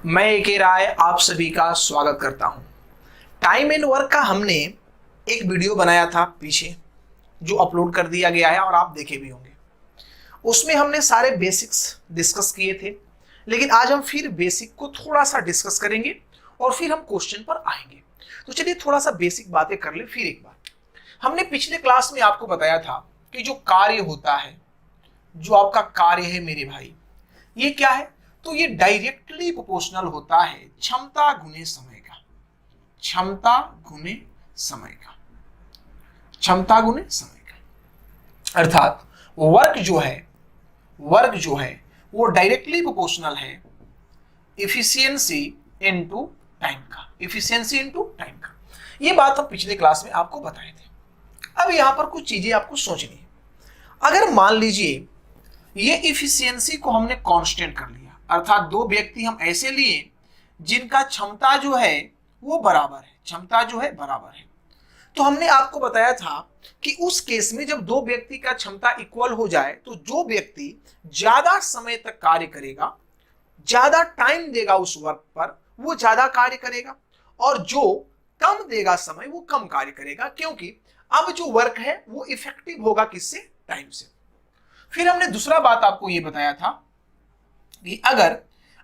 मैं ए.के. राय आप सभी का स्वागत करता हूं। टाइम एंड वर्क का हमने एक वीडियो बनाया था पीछे, जो अपलोड कर दिया गया है और आप देखे भी होंगे। उसमें हमने सारे बेसिक्स डिस्कस किए थे, लेकिन आज हम फिर बेसिक को थोड़ा सा डिस्कस करेंगे और फिर हम क्वेश्चन पर आएंगे। तो चलिए थोड़ा सा बेसिक बातें कर ले। फिर एक बार हमने पिछले क्लास में आपको बताया था कि जो कार्य होता है, जो आपका कार्य है मेरे भाई, ये क्या है? तो ये डायरेक्टली प्रोपोर्शनल होता है क्षमता गुने समय का। क्षमता गुने समय का, क्षमता गुने समय का। अर्थात वर्क जो है वो डायरेक्टली प्रोपोर्शनल है इफिशियंसी इनटू टाइम का। इफिशियंसी इनटू टाइम का, ये बात हम पिछले क्लास में आपको बताए थे। अब यहां पर कुछ चीजें आपको सोचनी है। अगर मान लीजिए ये इफिशियंसी को हमने कांस्टेंट कर लिया, अर्थात दो व्यक्ति हम ऐसे लिए जिनका क्षमता जो है वो बराबर है, क्षमता जो है बराबर है, तो हमने आपको बताया था कि उस केस में जब दो व्यक्ति का क्षमता इक्वल हो जाए तो जो व्यक्ति ज्यादा समय तक कार्य करेगा, ज्यादा टाइम देगा उस वर्क पर, वो ज्यादा कार्य करेगा, और जो कम देगा समय वो कम कार्य करेगा, क्योंकि अब जो वर्क है वो इफेक्टिव होगा किससे? टाइम से। फिर हमने दूसरा बात आपको ये बताया था कि अगर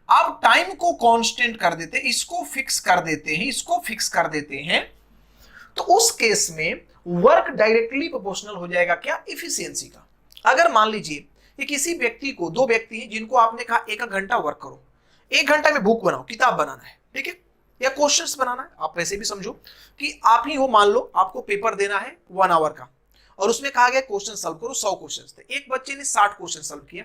आप टाइम को कांस्टेंट कर देते, इसको फिक्स कर देते हैं, तो उस केस में वर्क डायरेक्टली प्रोपोर्शनल हो जाएगा क्या? इफिशियंसी का। अगर मान लीजिए कि किसी व्यक्ति को, दो व्यक्ति हैं जिनको आपने कहा एक घंटा वर्क करो, एक घंटा में बुक बनाओ, किताब बनाना है, ठीक है, या क्वेश्चंस बनाना है, आप वैसे भी समझो कि आप ही हो, मान लो आपको पेपर देना है 1 आवर का, और उसमें कहा गया क्वेश्चन सॉल्व करो, 100 क्वेश्चन थे। एक बच्चे ने 60 क्वेश्चन सॉल्व किया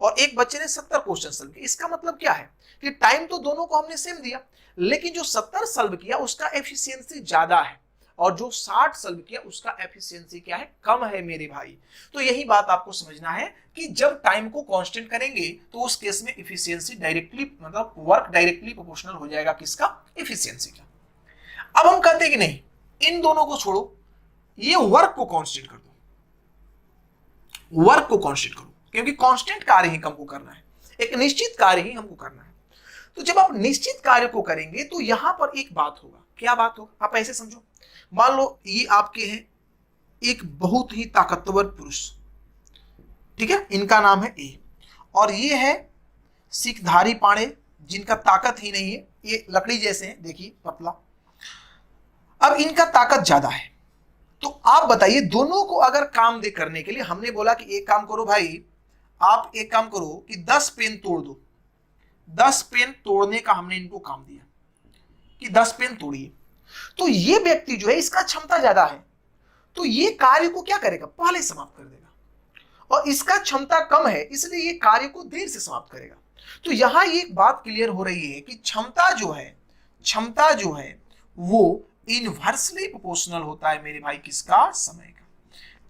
और एक बच्चे ने 70 क्वेश्चन सॉल्व किया। इसका मतलब क्या है कि टाइम तो दोनों को हमने सेम दिया, लेकिन जो 70 सॉल्व किया उसका एफिशिएंसी ज्यादा है, और जो 60 सॉल्व किया उसका एफिशिएंसी क्या है? कम है मेरे भाई। तो यही बात आपको समझना है कि जब टाइम को कांस्टेंट करेंगे तो उस केस में एफिशिएंसी डायरेक्टली, मतलब वर्क डायरेक्टली प्रोपोर्शनल हो जाएगा किसका? एफिशिएंसी का। अब हम कहते हैं कि नहीं, इन दोनों को छोड़ो, ये वर्क को कांस्टेंट कर दो, वर्क को कांस्टेंट करो, क्योंकि कांस्टेंट कार्य ही हमको करना है, एक निश्चित कार्य ही हमको करना है। तो जब आप निश्चित कार्य को करेंगे तो यहां पर एक बात होगा। क्या बात होगा? आप ऐसे समझो, मान लो ये आपके हैं एक बहुत ही ताकतवर पुरुष, ठीक है, इनका नाम है ए, और ये है सिखधारी पांडे जिनका ताकत ही नहीं है, ये लकड़ी जैसे हैं, देखिए पतला। अब इनका ताकत ज्यादा है, तो आप बताइए दोनों को अगर काम दे करने के लिए, हमने बोला कि एक काम करो भाई, आप एक काम करो कि 10 पेन तोड़ दो, 10 पेन तोड़ने का हमने इनको काम दिया कि 10 पेन तोड़िए। तो ये व्यक्ति जो है इसका क्षमता ज्यादा है, तो ये कार्य को क्या करेगा? पहले समाप्त कर देगा, और इसका क्षमता कम है इसलिए ये कार्य को देर से समाप्त करेगा। तो यहां ये एक बात क्लियर हो रही है कि क्षमता जो है वो इनवर्सली प्रोपोर्शनल होता है मेरे भाई, किसका? समय का।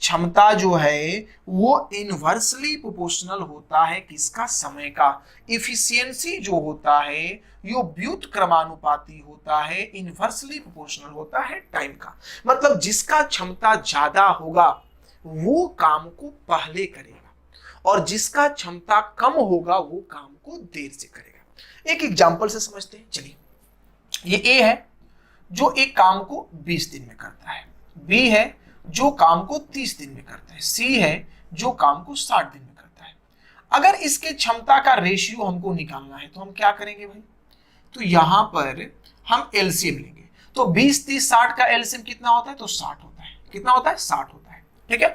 क्षमता जो है वो इनवर्सली प्रोपोर्शनल होता है किसका? समय का। इफिशियंसी जो होता है यो व्युत्क्रमानुपाती होता है, इनवर्सली प्रोपोर्शनल होता है टाइम का। मतलब जिसका क्षमता ज्यादा होगा वो काम को पहले करेगा, और जिसका क्षमता कम होगा वो काम को देर से करेगा। एक एग्जांपल से समझते हैं। चलिए, ये ए है जो एक काम को 20 दिन में करता है, बी है जो काम को 30 दिन में करता है, सी है जो काम को 60 दिन में करता है। अगर इसके क्षमता का रेशियो हमको निकालना है तो हम क्या करेंगे भाई? तो यहां पर हम एलसीएम लेंगे। तो 20 30 60 का एलसीएम कितना होता है? तो 60 होता है। कितना होता है? 60 होता है, ठीक है।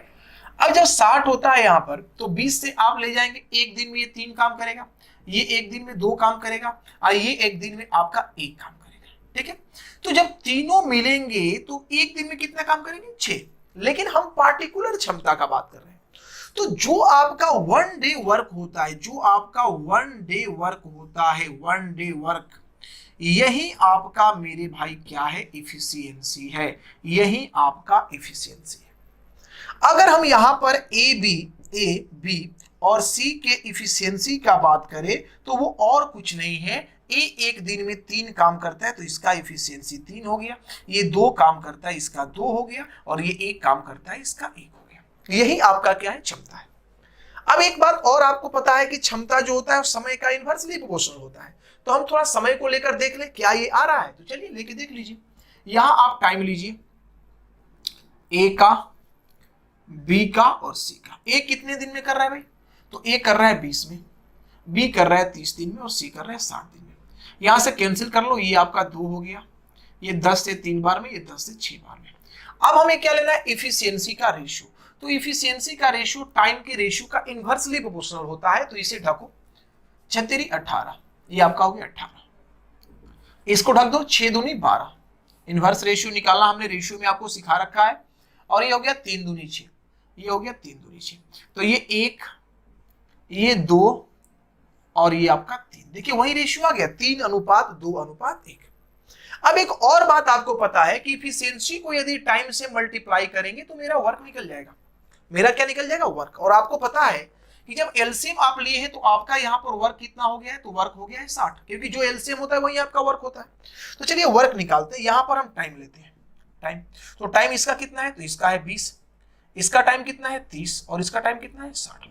अब जब 60 होता है यहां पर, तो 20 से आप ले जाएंगे, एक दिन में ये 3 काम करेगा, ये एक दिन में 2 काम करेगा, और ये एक दिन में आपका 1 काम करेगा, ठीक है। तो जब तीनों मिलेंगे तो एक दिन में कितना काम करेंगे? 6। लेकिन हम पार्टिकुलर क्षमता का बात कर रहे हैं। तो जो आपका 1 डे वर्क होता है, जो आपका 1 डे वर्क होता है, 1 डे वर्क, यही आपका मेरे भाई क्या है? इफिशियंसी है, यही आपका इफिशियंसी है। अगर हम यहां पर ए बी और सी के इफिशियंसी का बात करें तो वो और कुछ नहीं है, ए एक दिन में 3 काम करता है तो इसका इफिशियंसी 3 हो गया, ये 2 काम करता है इसका 2 हो गया, और ये 1 काम करता है इसका 1 हो गया। यही आपका क्या है? क्षमता है। अब एक बात और आपको पता है कि क्षमता जो होता है समय का इनवर्सली प्रोपोर्शनल होता है। तो हम थोड़ा समय को लेकर देख ले क्या ये आ रहा है, तो चलिए लेके देख लीजिए। यहां आप टाइम लीजिए, ए का, बी का और सी का। ए कितने दिन में कर रहा है भाई, तो ए कर रहा है 20 में, बी कर रहा है 30 दिन में और सी कर रहा है 60 दिन में। यहां से कैंसिल कर लो, ये आपका 2 हो गया, ये 10 से 3 बार में, ये 10 से 6 बार में। अब हमें क्या लेना है, इफिशियंसी का रेशियो। तो इफिशियंसी का रेशियो टाइम के रेशियो का इनवर्सली प्रोपोर्शनल होता है, तो इसे ढको, 6 × 18, ये आपका हो गया 18। इसको ढक दो, 6 दूनी 12। इनवर्स रेशियो निकालना हमने रेशियो में आपको सिखा रखा है। और ये हो गया 3 दूनी 6, ये हो गया 3 दूनी 6। तो ये 1, ये 2 और ये आपका 3। देखिए वही रेशियो आ गया, 3:2:1। अब एक और बात आपको पता है कि इफिशियंसी को यदि टाइम से मल्टीप्लाई करेंगे तो मेरा वर्क निकल जाएगा। मेरा क्या निकल जाएगा, वर्क। और आपको पता है कि जब एलसीएम आप लिए हैं तो आपका यहां पर वर्क कितना हो गया है, तो वर्क हो गया है 60, क्योंकि जो एलसीएम होता है वही आपका वर्क होता है। तो चलिए वर्क निकालते हैं। यहां पर हम टाइम लेते हैं, टाइम। तो टाइम इसका कितना है, तो इसका है 20, इसका टाइम कितना है 30 और इसका टाइम कितना है 60।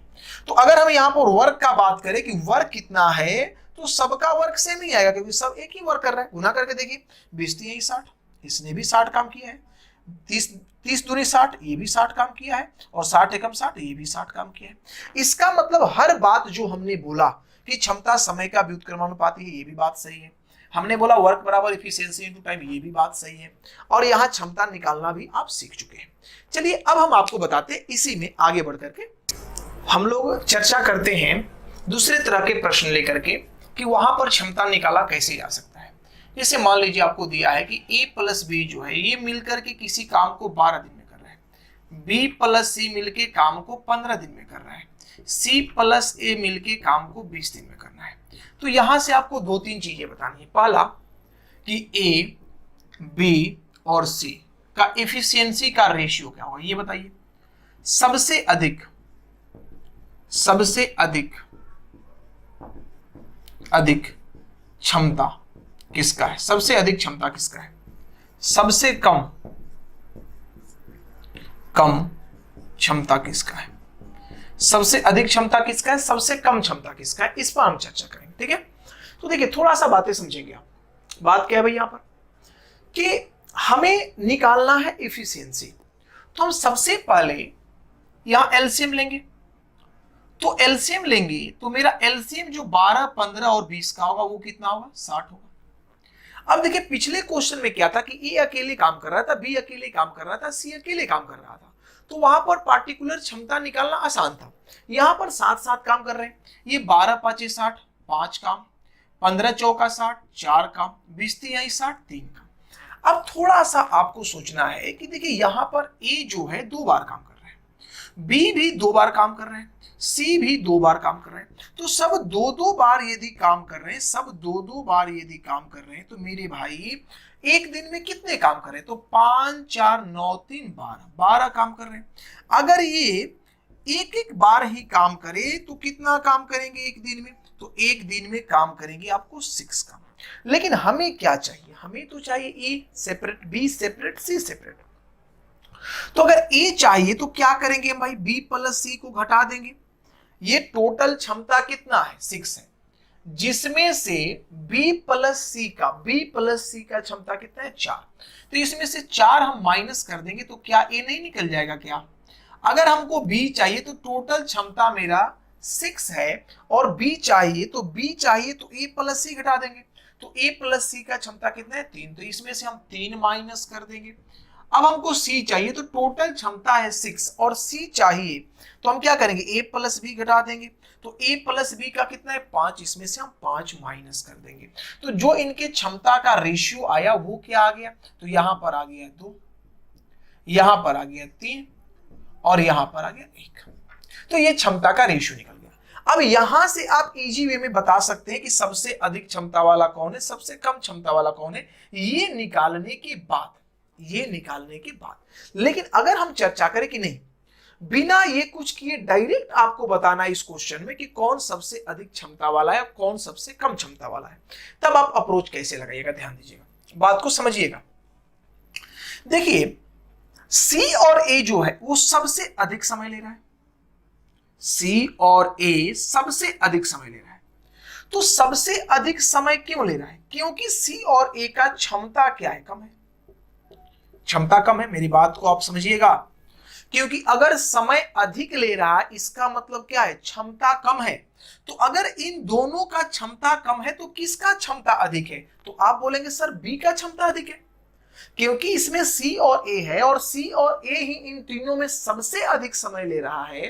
तो अगर हम यहां पर वर्क का बात करें कि वर्क कितना है, तो सबका वर्क सेम ही आएगा, क्योंकि सब एक ही वर्क कर रहा है। गुना करके देखिए, 20 3 60, इसने भी 60 काम किया है, 30 दूनी 60, ये भी 60 काम किया है, और 60 एकम 60, ये भी 60 काम किया है। इसका मतलब हर बात जो हमने बोला कि क्षमता समय का व्युत्क्रमानुपाती है, ये भी बात सही है। हमने बोला वर्क बराबर इफिशियंसी इनटू टाइम, ये भी बात सही है। और यहाँ क्षमता निकालना भी आप सीख चुके हैं। चलिए अब हम आपको बताते हैं, इसी में आगे बढ़ करके हम लोग चर्चा करते हैं दूसरे तरह के प्रश्न लेकर के कि वहां पर क्षमता निकाला कैसे जा सकता है। जैसे मान लीजिए आपको दिया है कि a + b जो है ये मिलकर के किसी काम को 12 दिन में कर रहा है, b + c मिलके काम को 15 दिन में कर रहा है, c + a मिलके काम को 20 दिन में करना है। तो यहां से आपको 2-3 चीजें बतानी है। पहला कि a, b और c का इफिशियंसी का रेशियो क्या होगा, ये बताइए। सबसे अधिक क्षमता किसका है, सबसे अधिक क्षमता किसका है, सबसे कम क्षमता किसका है, सबसे अधिक क्षमता किसका है, सबसे कम क्षमता किसका है, इस पर हम चर्चा करेंगे। ठीक है, तो देखिए थोड़ा सा बातें समझेंगे आप। बात क्या है भाई यहां पर कि हमें निकालना है इफिशियंसी। तो हम सबसे पहले यहां एलसीएम लेंगे। तो एलसीएम लेंगे तो मेरा एलसीएम जो 12, 15 और 20 का होगा वो कितना होगा, 60 होगा। अब देखिए पिछले क्वेश्चन में क्या था कि ए अकेले काम कर रहा था, बी अकेले काम कर रहा था, सी अकेले काम कर रहा था। तो वहां पर पार्टिकुलर क्षमता निकालना आसान था। यहां पर 7-7 काम कर रहे हैं। ये 12 × 5 = 60, 5 काम, 15 × 4 = 60, 4 काम, 20 × 3 = 60, 3 काम। अब थोड़ा सा आपको सोचना है कि देखिए यहां पर ए जो है 2 बार काम कर रहा है, बी भी 2 बार काम कर रहे हैं, सी भी 2 बार काम कर रहे हैं। तो सब 2-2 बार यदि काम कर रहे हैं, सब 2-2 बार यदि काम कर रहे हैं, तो मेरे भाई एक दिन में कितने काम कर रहे हैं, तो 5 4 9 3 12 काम कर रहे हैं। अगर ये एक बार ही काम करे तो कितना काम करेंगे एक दिन में, तो एक दिन में काम करेंगे आपको 6 काम। लेकिन हमें क्या चाहिए, हमें तो चाहिए A separate, B separate, C separate. तो अगर ए चाहिए तो क्या करेंगे हम भाई, बी + सी को घटा देंगे। ये टोटल क्षमता कितना है, 6 है, जिसमें से B + C का क्षमता कितना है, 4। तो इसमें से 4 हम माइनस कर देंगे तो क्या A नहीं निकल जाएगा क्या। अगर हमको B चाहिए तो टोटल क्षमता मेरा 6 है और B चाहिए तो A + C घटा देंगे। तो A + C का क्षमता कितना है, 3। तो इसमें से हम 3 माइनस कर देंगे। अब हमको C चाहिए तो टोटल क्षमता है 6 और C चाहिए तो हम क्या करेंगे, A + B घटा देंगे। तो A + B का कितना है, 5, इसमें से हम 5 माइनस कर देंगे। तो जो इनके क्षमता का रेशियो आया वो क्या आ गया, तो यहां पर आ गया 2, यहां पर आ गया 3 और यहां पर आ गया 1। तो ये क्षमता का रेशियो निकल गया। अब यहां से आप इजी वे में बता सकते हैं कि सबसे अधिक क्षमता वाला कौन है, सबसे कम क्षमता वाला कौन है, ये निकालने के बाद। लेकिन अगर हम चर्चा करें कि नहीं, बिना ये कुछ किए डायरेक्ट आपको बताना इस क्वेश्चन में कि कौन सबसे अधिक क्षमता वाला है और कौन सबसे कम क्षमता वाला है, तब आप अप्रोच कैसे लगाइएगा, ध्यान दीजिएगा, बात को समझिएगा। देखिए सी और ए जो है वो सबसे अधिक समय ले रहा है, सी और ए सबसे अधिक समय ले रहा है। तो सबसे अधिक समय क्यों ले रहा है? क्योंकि सी और ए का क्षमता क्या है? कम है, क्षमता कम है। मेरी बात को आप समझिएगा, क्योंकि अगर समय अधिक ले रहा है इसका मतलब क्या है? क्षमता कम है। तो अगर इन दोनों का क्षमता कम है तो किसका क्षमता अधिक है? तो आप बोलेंगे सर बी का क्षमता अधिक है, क्योंकि इसमें सी और ए है और सी और ए ही इन तीनों में सबसे अधिक समय ले रहा है।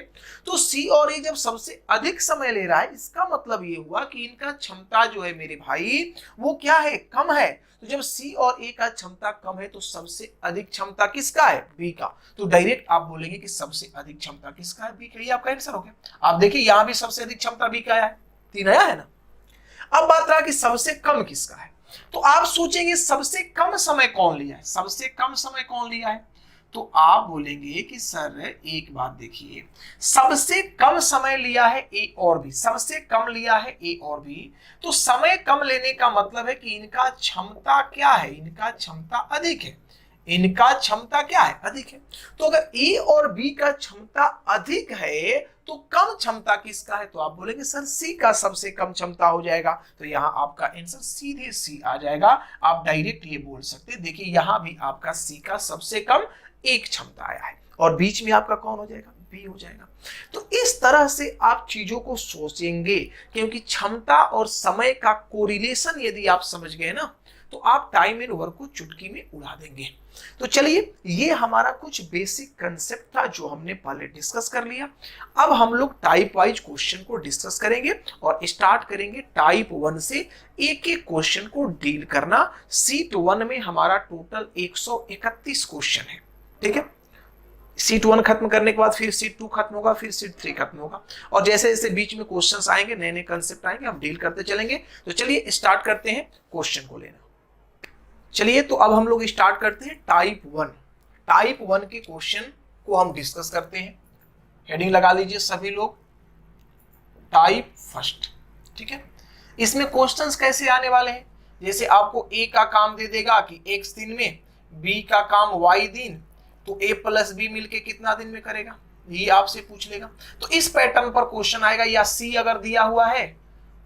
तो सी और ए जब सबसे अधिक समय ले रहा है इसका मतलब ये हुआ कि इनका क्षमता जो है मेरे भाई वो क्या है? कम है। तो जब सी और ए का क्षमता कम है तो सबसे अधिक क्षमता किसका है? बी का। तो डायरेक्ट आप बोलेंगे कि सबसे अधिक क्षमता किसका है? बी का। ये आपका आंसर हो गया। आप देखिए यहां भी सबसे अधिक क्षमता बी का है, 3 आया है ना। अब बात रहा कि सबसे कम किसका है, तो आप सोचेंगे सबसे कम समय कौन लिया है? सबसे कम समय कौन लिया है? तो आप बोलेंगे कि सर एक बात देखिए, सबसे कम समय लिया है ए और बी, सबसे कम लिया है ए और बी। तो समय कम लेने का मतलब है कि इनका क्षमता क्या है? इनका क्षमता अधिक है। इनका क्षमता क्या है? अधिक है। तो अगर ए और बी का क्षमता अधिक है तो कम क्षमता किसका है? तो आप बोलेंगे सर सी का सबसे कम क्षमता हो जाएगा। तो यहां आपका आंसर सीधे सी आ जाएगा। आप डायरेक्ट ये बोल सकते हैं, देखिए यहां भी आपका सी का सबसे कम एक क्षमता आया है और बीच में आपका कौन हो जाएगा? बी हो जाएगा। तो इस तरह से आप चीजों को सोचेंगे, क्योंकि क्षमता और समय का कोरिलेशन यदि आप समझ गए ना तो आप टाइम एंड वर्क को चुटकी में उड़ा देंगे। तो चलिए ये हमारा कुछ बेसिक कंसेप्ट था जो हमने पहले डिस्कस कर लिया। अब हम लोग टाइप वाइज क्वेश्चन को डिस्कस करेंगे और स्टार्ट करेंगे टाइप 1 से एक एक क्वेश्चन को डील करना। सीट 1 में हमारा टोटल 131 क्वेश्चन है, ठीक है। सीट 1 खत्म करने के बाद फिर सीट 2 खत्म होगा, फिर सीट 3 खत्म होगा और जैसे जैसे बीच में क्वेश्चंस आएंगे, नए नए कंसेप्ट आएंगे, हम डील करते चलेंगे। तो चलिए स्टार्ट करते हैं क्वेश्चन को लेना। चलिए तो अब हम लोग स्टार्ट करते हैं टाइप 1। टाइप 1 के क्वेश्चन को हम डिस्कस करते हैं। हेडिंग लगा लीजिए सभी लोग, टाइप फर्स्ट, ठीक है। इसमें क्वेश्चंस कैसे आने वाले हैं? जैसे आपको ए का काम दे देगा कि x दिन में, बी का काम y दिन, तो a प्लस बी मिलके कितना दिन में करेगा, ये आपसे पूछ लेगा। तो इस पैटर्न पर क्वेश्चन आएगा, या सी अगर दिया हुआ है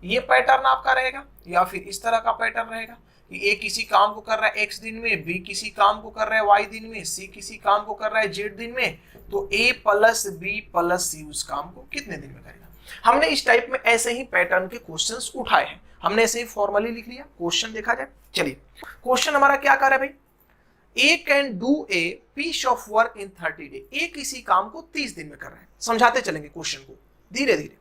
ये पैटर्न आपका रहेगा, या फिर इस तरह का पैटर्न रहेगा कि ए किसी काम को कर रहा है x दिन में, बी किसी काम को कर रहा है y दिन में, सी किसी काम को कर रहा है z दिन में, तो a प्लस बी प्लस सी उस काम को कितने दिन में करेगा। हमने इस टाइप में ऐसे ही पैटर्न के क्वेश्चंस उठाए हैं, हमने ऐसे ही फॉर्मली लिख लिया। क्वेश्चन देखा जाए, चलिए क्वेश्चन हमारा क्या कर रहा है भाई, A can do a piece of work in 30 day. A किसी काम को 30 दिन में कर रहा है। समझाते चलेंगे क्वेश्चन को धीरे धीरे।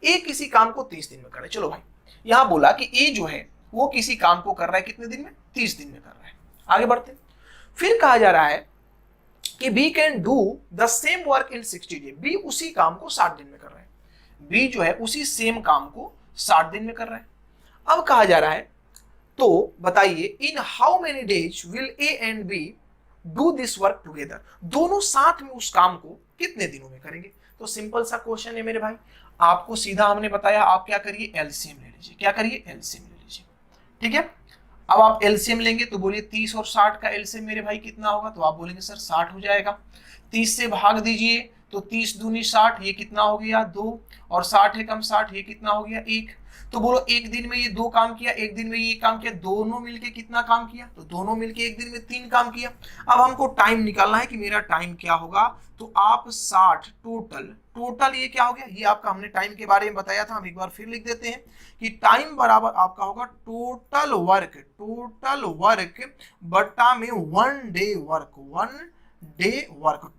ए किसी काम को 30 दिन में कर रहा है। चलो भाई, यहां बोला कि ए जो है वो किसी काम को कर रहा है कितने दिन में? 30 दिन में कर रहा है। आगे बढ़ते, फिर कहा जा रहा है कि B can do the same work in 60 day. B उसी काम को 60 दिन में कर रहा है। बी जो है उसी सेम काम को 60 दिन में कर रहा है। अब कहा जा रहा है, तो बताइए in how many days will A and B do this work together. दोनों साथ में उस काम को कितने दिनों में करेंगे। तो सिंपल सा क्वेश्चन है मेरे भाई, आपको सीधा हमने बताया आप क्या करिए, एलसीएम ले लीजिए। क्या करिए? एलसीएम ले लीजिए, ठीक है। अब आप एलसीएम लेंगे तो बोलिए 30 और 60 का एलसीएम मेरे भाई कितना होगा, तो आप बोलेंगे सर 60 हो जाएगा। 30 से भाग दीजिए तो 30 दूनी 60, ये कितना हो गया 2, और 60 है कम 60, ये कितना हो गया 1। तो बोलो एक दिन में ये 2 काम किया, एक दिन में ये काम किया, दोनों मिलके कितना काम किया, तो दोनों मिलके एक दिन में 3 काम किया। अब हमको टाइम निकालना है कि मेरा टाइम क्या होगा, तो आप 60 टोटल ये क्या हो गया, ये आपका हमने टाइम के बारे में बताया था, हम एक बार फिर लिख देते हैं कि टाइम बराबर आपका होगा टोटल वर्क बट्टा में 1 डे वर्क,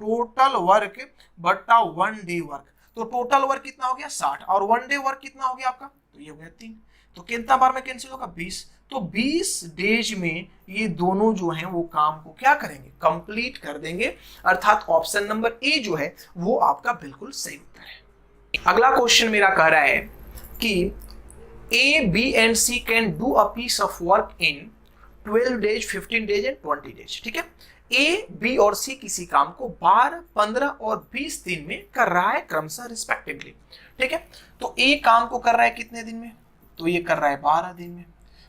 टोटल वर्क बट्टा 1 डे वर्क। तो टोटल वर्क कितना हो गया 60 और 1 डे वर्क कितना हो गया आपका, तो ये हो गया 3। तो कितना बार में कैंसिल होगा 20। तो 20 डेज में ये दोनों जो हैं वो काम को क्या करेंगे, कंप्लीट कर देंगे। अर्थात ऑप्शन नंबर ए जो है वो आपका बिल्कुल सही उत्तर है। अगला क्वेश्चन मेरा कह रहा है कि A B and C can do a piece of work in 12 days 15 days and 20 days, ठीक है। ए बी और सी किसी काम को 12, 15 और 20 दिन में कर रहा है क्रमशः रिस्पेक्टिवली, ठीक है। तो ए काम को कर रहा है कितने दिन में, तो ये कर रहा है 12 दिन में।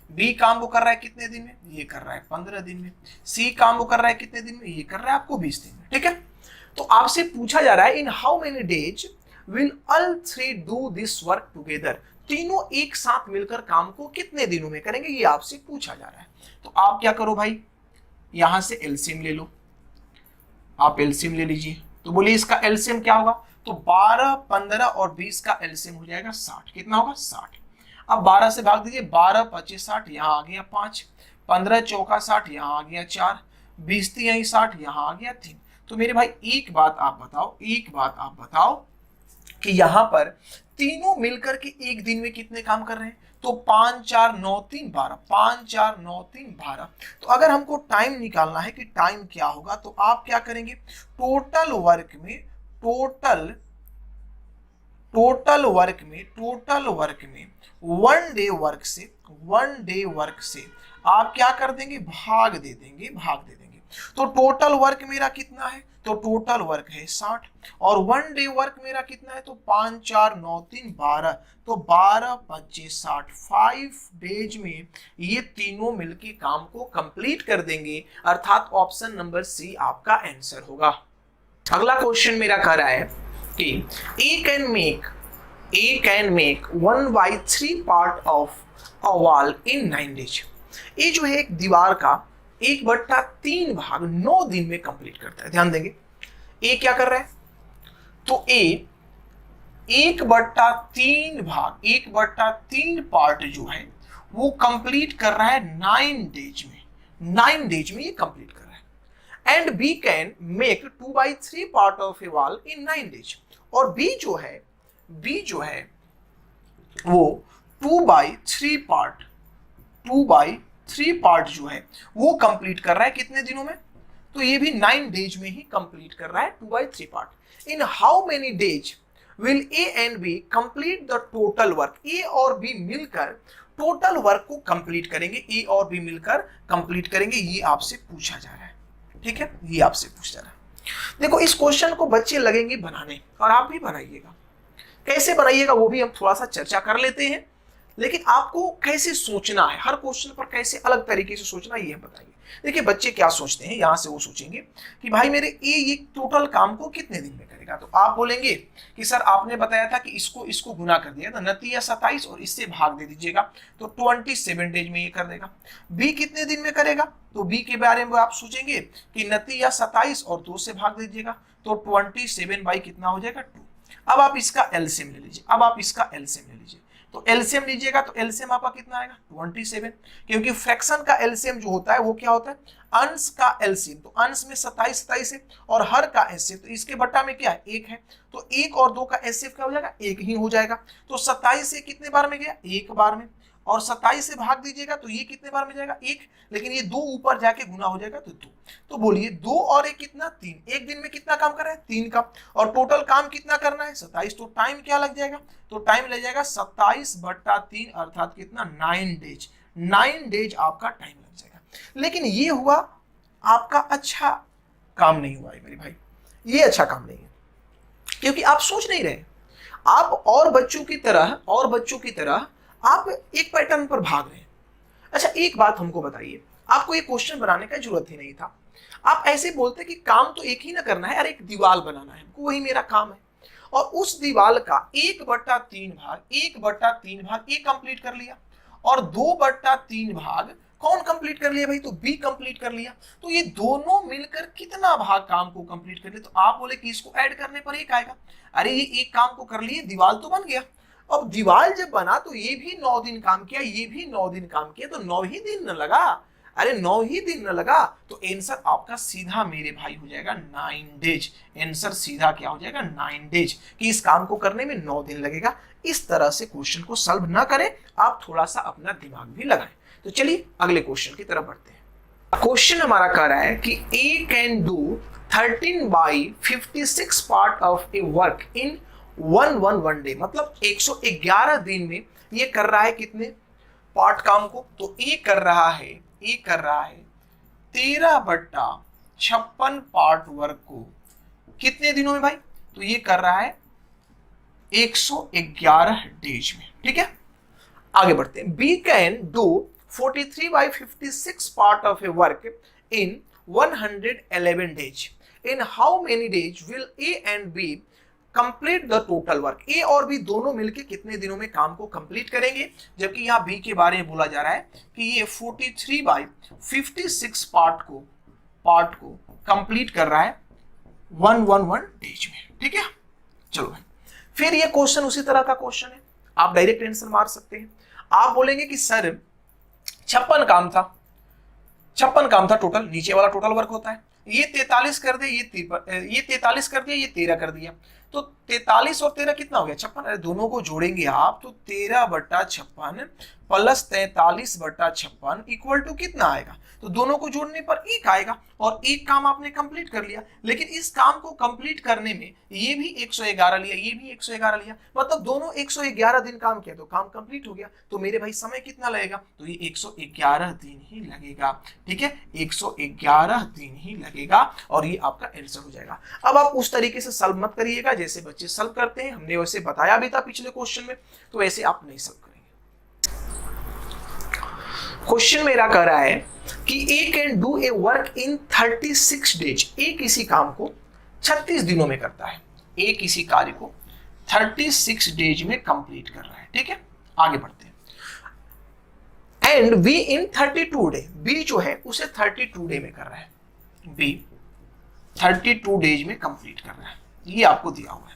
बी काम को कर रहा है कितने दिन में, ये कर रहा है 15 दिन में। सी काम को कर रहा है कितने दिन में, ये कर रहा है आपको 20 दिन में, ठीक है। तो आपसे पूछा जा रहा है इन how many days will all 3 do this work together. तीनों एक साथ मिलकर काम को कितने दिनों में करेंगे, ये आपसे पूछा जा रहा है। तो आप क्या करो भाई, यहां से एलसीएम ले लो, आप एलसीएम ले लीजिए। तो बोलिए इसका एलसीएम क्या होगा, तो 12, 15 और 20 का एलसीएम हो जाएगा 60। कितना होगा, 60। अब 12 से भाग दीजिए, 12 25 60, यहाँ आ गया 5, 15 चौका 60, यहाँ आ गया 4, 20 3 60, यहाँ आ गया 3। तो मेरे भाई एक बात आप बताओ कि यहाँ पर तीनों मिलकर के एक दिन में कितने काम कर रहे हैं, तो 5 4 9 3 12, 5 4 9 3 12। तो अगर हमको टाइम निकालना है कि टाइम क्या होगा, तो आप क्या करेंगे, टोटल वर्क में 1 डे वर्क से आप क्या कर देंगे, भाग दे देंगे। तो टोटल वर्क मेरा कितना है, तो टोटल वर्क है 60 और 1 डे वर्क मेरा कितना है, तो 5 4 9 3 12, तो 12 25 60, 5 डेज में ये तीनों मिलके काम को कंप्लीट कर देंगे, अर्थात ऑप्शन नंबर सी आपका आंसर होगा। अगला क्वेश्चन मेरा कह रहा है कि A can make 1/3 part of a wall in 9 days. ये जो है एक दीवार का 1/3 भाग 9 दिन में कंप्लीट करता है। ध्यान देंगे, ए क्या कर रहा है, तो ए 1/3 भाग 1/3 पार्ट जो है वो कंप्लीट कर रहा है 9 डेज में। 9 डेज में ये कंप्लीट कर रहा है। And B can make 2/3 part of a wall in 9 days. और बी जो है वो 2/3 पार्ट जो है वो कंप्लीट कर रहा है कितने दिनों में, तो ये भी 9 डेज में ही कंप्लीट कर रहा है 2/3 part. In how many days will A and B complete the total work. A और बी मिलकर टोटल वर्क को कंप्लीट करेंगे, ये आपसे पूछा जा रहा है। ठीक है, ये आपसे पूछा जा रहा है। देखो इस क्वेश्चन को बच्चे लगेंगे बनाने और आप भी बनाइएगा। कैसे बनाइएगा वो भी हम थोड़ा सा चर्चा कर लेते हैं, लेकिन आपको कैसे सोचना है, हर क्वेश्चन पर कैसे अलग तरीके से सोचना है ये हम बताएंगे। देखिए बच्चे क्या सोचते हैं, यहां से वो सोचेंगे कि भाई मेरे ये टोटल काम को कितने दिन में करेगा। तो आप बोलेंगे कि सर आपने बताया था कि इसको गुना कर दिया था, 29 और इससे भाग दे दीजिएगा, तो 27 डेज में ये कर देगा। बी कितने दिन में करेगा, तो बी के बारे में आप सोचेंगे कि 29 और 2 से भाग दीजिएगा, तो 27 बाई कितना हो जाएगा 2। अब आप इसका एलसीएम ले लीजिए, तो एलसीएम लीजिएगा, तो एलसीएम आपका कितना आएगा 27, क्योंकि फ्रैक्शन का एलसीएम जो होता है वो क्या होता है, अंश का एलसीएम। तो अंश में 27 है और हर का एचसीएफ, तो इसके बट्टा में क्या है 1 है, तो 1 और 2 का एचसीएफ क्या हो जाएगा 1 ही हो जाएगा। तो 27 से कितने बार में गया, 1 बार में, और 27 से भाग दीजिएगा तो ये कितने बार में जाएगा 1, लेकिन ये 2 ऊपर जाके गुना हो जाएगा तो 2। तो बोलिए 2 और 1 कितना 3, एक दिन में कितना काम कर रहा है 3 का, और टोटल काम कितना करना है 27। तो टाइम क्या लग जाएगा, तो टाइम लग जाएगा 27/3 अर्थात कितना 9 डेज। 9 डेज आपका टाइम लग जाएगा। लेकिन ये हुआ आपका अच्छा काम नहीं हुआ है मेरे भाई, ये अच्छा काम नहीं है, क्योंकि आप सोच नहीं रहे। आप और बच्चों की तरह आप एक पैटर्न पर भाग रहे हैं। अच्छा एक बात हमको बताइए, आपको ये क्वेश्चन बनाने का जरूरत ही नहीं था। आप ऐसे बोलते कि काम तो एक ही ना करना है, अरे एक दीवार बनाना है हमको, वही मेरा काम है। और उस दीवार का 1/3 भाग ए कंप्लीट कर लिया, और 2/3 भाग कौन कंप्लीट कर लिया भाई, तो बी कंप्लीट कर लिया। तो ये दोनों मिलकर कितना भाग काम को कंप्लीट कर लिया, तो आप बोले कि इसको ऐड करने पर 1 आएगा। अरे ये एक काम को कर लिए, दीवार तो बन गया। अब दीवार जब बना तो ये भी 9 दिन काम किया, ये भी 9 दिन काम किया, तो 9 ही दिन न लगा, अरे 9 ही दिन न लगा। तो आंसर आपका सीधा मेरे भाई हो जाएगा 9 डेज। आंसर सीधा क्या हो जाएगा 9 डेज, कि इस काम को करने में 9 दिन लगेगा। इस तरह से क्वेश्चन को सॉल्व ना करें, आप थोड़ा सा अपना दिमाग भी लगाएं। तो चलिए अगले क्वेश्चन की तरफ बढ़ते हैं। क्वेश्चन हमारा कह रहा है कि A can do 13/56 part of a work in 1 day, मतलब 111 दिन में ये कर रहा है कितने पार्ट काम को, तो ए कर रहा है 13/56 पार्ट वर्क को कितने दिनों में भाई, तो ये कर रहा है 111 डेज में। ठीक है, आगे बढ़ते हैं। B can do 43/56 part of a work in 111 days. In how many days will A and B complete the total work. A और बी दोनों मिलकर कितने दिनों में काम को कंप्लीट करेंगे, जबकि यहाँ बी के बारे में बोला जा रहा है कि ये 43/56 पार्ट को कंप्लीट कर रहा है 111 डेज में। ठीक है, चलो भाई फिर ये क्वेश्चन उसी तरह का क्वेश्चन है, आप डायरेक्ट आंसर मार सकते हैं। आप बोलेंगे कि सर 56 काम था, 56 काम था टोटल, नीचे वाला टोटल वर्क होता है, ये 43 कर दिया, ये 43 कर दिया, ये 13 कर दिया, तो 43 और 13 कितना हो गया 56। अरे दोनों को जोड़ेंगे आप तो 13/56 प्लस 43/56 इक्वल टू कितना आएगा, तो दोनों को जोड़ने पर 1 आएगा और एक काम आपने कंप्लीट कर लिया। लेकिन इस काम को कंप्लीट करने में ये भी 111 लिया, ये भी 111 लिया, मतलब दोनों 111 दिन काम किया तो काम कंप्लीट हो गया। तो मेरे भाई समय कितना लगेगा, तो ये 111 दिन ही लगेगा। ठीक है, 111 दिन ही लगेगा और ये आपका आंसर हो जाएगा। अब आप उस तरीके से सॉल्व मत करिएगा जैसे बच्चे सॉल्व करते हैं, हमने वैसे बताया भी था पिछले क्वेश्चन में, तो वैसे आप नहीं सॉल्व करेंगे। क्वेश्चन मेरा कह रहा है कि A can do a work in 36 days. A किसी काम को 36 दिनों में करता है, ए किसी कार्य को 36 डेज में कंप्लीट कर रहा है। ठीक है, आगे बढ़ते हैं। And B in 32 day, B जो है उसे 32 डे में कर रहा है, बी 32 डेज में कंप्लीट कर रहा है, ये आपको दिया हुआ है।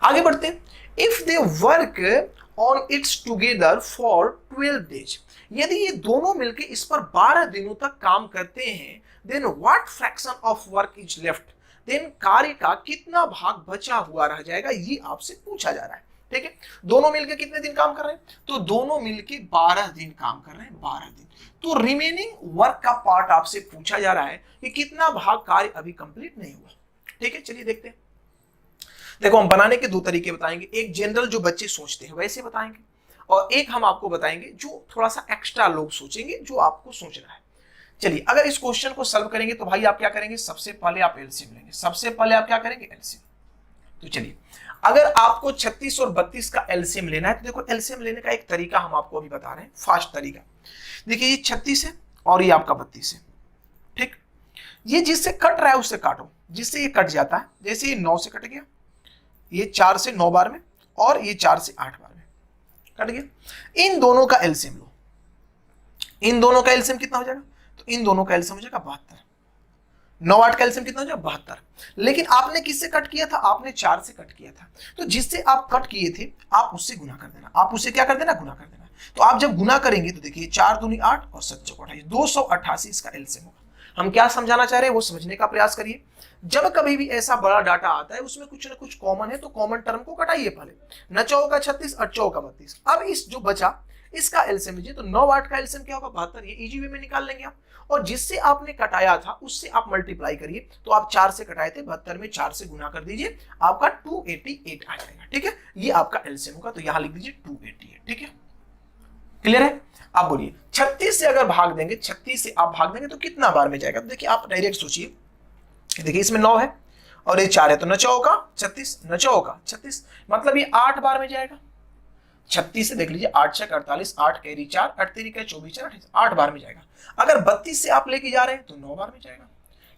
आगे बढ़ते हैं। If they work on it's together for 12 days, यदि ये दोनों मिलकर इस पर 12 दिनों तक काम करते हैं, then what fraction of work is left, then कार्य का कितना भाग बचा हुआ रह जाएगा, ये आपसे पूछा जा रहा है। ठीक है, दोनों मिलकर कितने दिन काम कर रहे हैं, तो दोनों मिलकर 12 दिन काम कर रहे हैं, 12 दिन। तो रिमेनिंग वर्क का पार्ट आपसे पूछा जा रहा है कि कितना भाग कार्य अभी कंप्लीट नहीं हुआ। ठीक है, चलिए देखते हैं। देखो हम बनाने के दो तरीके बताएंगे, एक जनरल जो बच्चे सोचते हैं वैसे बताएंगे, और एक हम आपको बताएंगे जो थोड़ा सा एक्स्ट्रा लोग सोचेंगे, जो आपको सोचना है। चलिए, अगर इस क्वेश्चन को सॉल्व करेंगे तो भाई आप क्या करेंगे, सबसे पहले आप एलसीएम लेंगे, सबसे पहले आप क्या करेंगे, एलसीएम। तो चलिए, अगर आपको 36 और 32 का एलसीएम लेना है तो देखो एलसीएम लेने का एक तरीका हम आपको अभी बता रहे हैं, फास्ट तरीका। देखिए ये 36 है और ये आपका 32 है। ठीक, ये जिससे कट रहा है उससे काटो, जिससे ये कट जाता है, जैसे ये 9 से कट गया, ये 4 से 9 बार में, और ये 4 से 8 बार में कट गया। इन दोनों का एलसीएम लो, इन दोनों का एलसीएम कितना हो जाएगा, तो इन दोनों का एलसीएम हो जाएगा 72। 9 8 का एलसीएम कितना हो जाएगा, 72। लेकिन आपने किससे कट किया था, आपने 4 से कट किया था, तो जिससे आप कट किए थे आप उससे गुना कर देना, आप उससे क्या कर देना, गुना कर देना। तो आप जब गुना करेंगे तो देखिए 4 दूनी 8 और 7 चौक 28, 288 इसका एलसीएम होगा। हम क्या समझाना चाह रहे हैं वो समझने का प्रयास करिए। जब कभी भी ऐसा बड़ा डाटा आता है उसमें कुछ ना कुछ कॉमन है, तो कॉमन टर्म को कटाइए पहले। 9 का 36 और 4 का 32। अब इस जो बचा इसका एलसीएम लीजिए, तो 9 8 का एलसीएम क्या होगा, 72। ये इजी वे में निकाल लेंगे आप, और जिससे आपने कटाया था उससे आप मल्टीप्लाई करिए। तो आप 4 से कटाए थे, 72 में 4 से गुना कर दीजिए, आपका 288 आ जाएगा। ठीक है, ये आपका एलसीएम होगा, तो यहां लिख दीजिए 288। ठीक है, क्लियर है। आप बोलिए 36 से अगर भाग देंगे, 36 से आप भाग देंगे तो कितना बार में जाएगा, तो देखिए आप डायरेक्ट सोचिए। देखिए इसमें 9 है और ये 4 है, तो 9 का 36, 9 का 36, मतलब ये 8 बार में जाएगा। 36 से देख लीजिए, 8 6 48, 8 कैरी 4, 8 3 का 24 4 28, 8 बार में जाएगा। अगर 32 से आप लेके जा रहे हैं तो 9 बार में जाएगा।